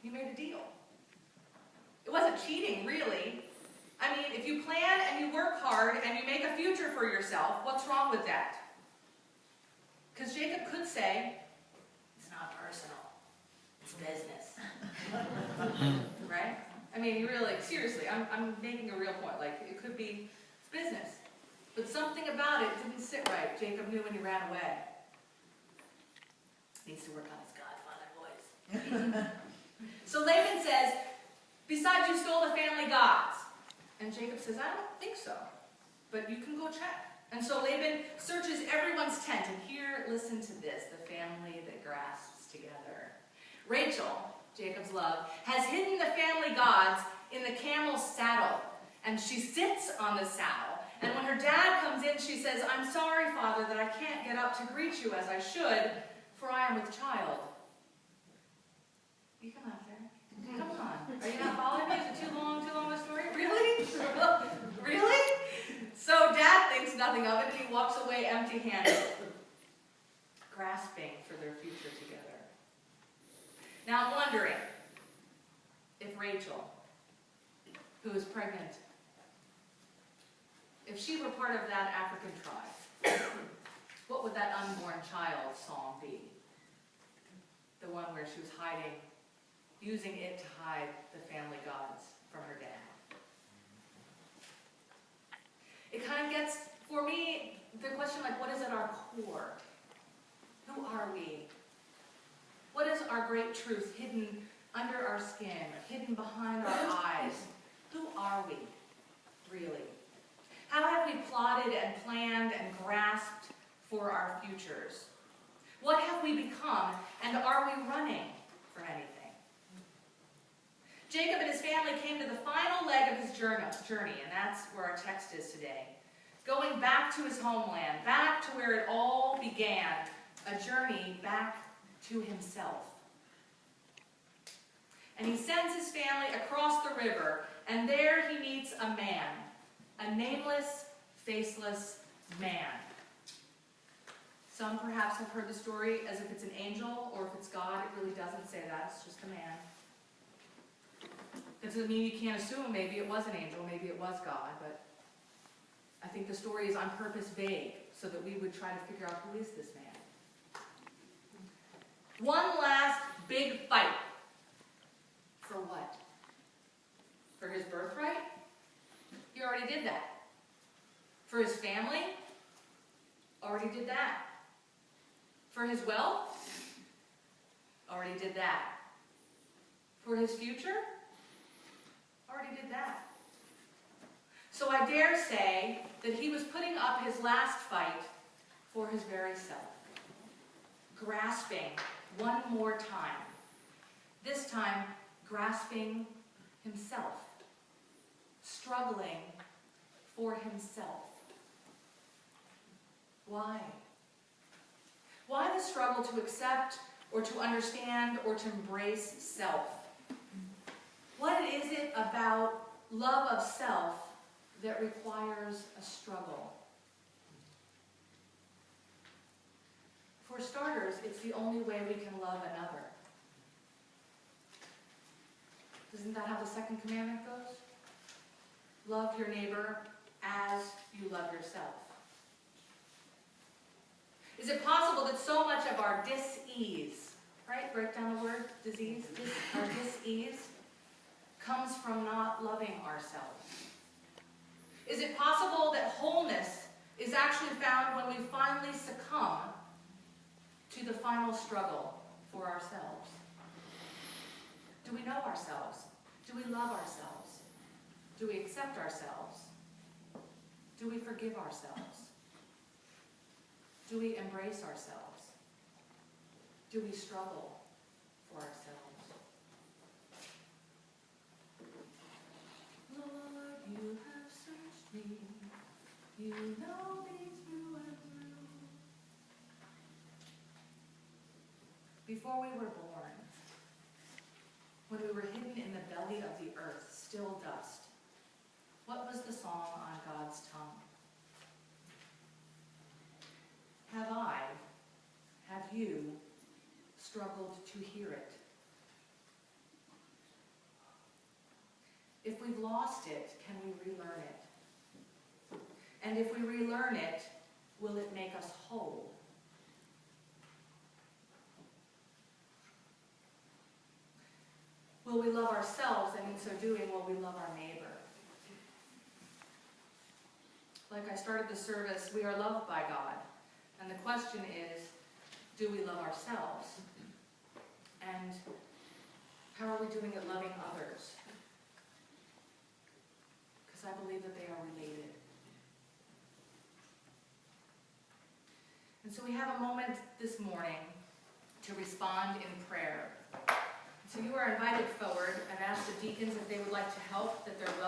You made a deal. It wasn't cheating, really. I mean, if you plan and you work hard and you make a future for yourself, what's wrong with that? Because Jacob could say, it's not personal, it's business. Right? I mean, really, seriously, I'm making a real point. Like, it could be, it's business. But something about it didn't sit right. Jacob knew when he ran away. Needs to work on his Godfather voice. So Laban says, besides, you stole the family gods. And Jacob says, I don't think so. But you can go check. And so Laban searches everyone's tent. And here, listen to this, the family that grasps together. Rachel, Jacob's love, has hidden the family gods in the camel's saddle. And she sits on the saddle. And when her dad comes in, she says, I'm sorry, Father, that I can't get up to greet you as I should, for I am with child. You come out there. Come on. Are you not following me? Is it too long a story? Really? Really? So Dad thinks nothing of it, and he walks away empty-handed, grasping for their future together. Now I'm wondering if Rachel, who is pregnant, if she were part of that African tribe, what would that unborn child song be? The one where she was hiding, using it to hide the family gods from her dad. It kind of gets, for me, the question like, what is at our core? Who are we? What is our great truth hidden under our skin, hidden behind our eyes? Who are we, really? How have we plotted and planned and grasped for our futures? What have we become, and are we running for anything? Jacob and his family came to the final leg of his journey, and that's where our text is today. Going back to his homeland, back to where it all began, a journey back to himself. And he sends his family across the river, and there he meets a man, a nameless, faceless man. Some perhaps have heard the story as if it's an angel, or if it's God. It really doesn't say that. It's just a man. That doesn't mean you can't assume maybe it was an angel, maybe it was God, but I think the story is on purpose vague so that we would try to figure out who is this man. One last big fight. For what? For his birthright? He already did that. For his family? Already did that. For his wealth? Already did that. For his future? Already did that. So I dare say that he was putting up his last fight for his very self. Grasping one more time. This time, grasping himself. Struggling for himself. Why? Why the struggle to accept or to understand or to embrace self? What is it about love of self that requires a struggle? For starters, it's the only way we can love another. Isn't that how the second commandment goes? Love your neighbor as you love yourself. Is it possible that so much of our dis-ease, right? Break down the word, disease, our dis-ease, comes from not loving ourselves? Is it possible that wholeness is actually found when we finally succumb to the final struggle for ourselves? Do we know ourselves? Do we love ourselves? Do we accept ourselves? Do we forgive ourselves? Do we embrace ourselves? Do we struggle for ourselves? Lord, you have searched me. You know me through and through. Before we were born, when we were hidden in the belly of the earth, still dust, what was the song on God's tongue? Have you struggled to hear it? If we've lost it, can we relearn it? And if we relearn it, will it make us whole? Will we love ourselves, and in so doing, will we love our neighbor? Like I started the service, we are loved by God. And the question is, do we love ourselves? And how are we doing at loving others? Because I believe that they are related. And so we have a moment this morning to respond in prayer. So you are invited forward and ask the deacons if they would like to help, that they're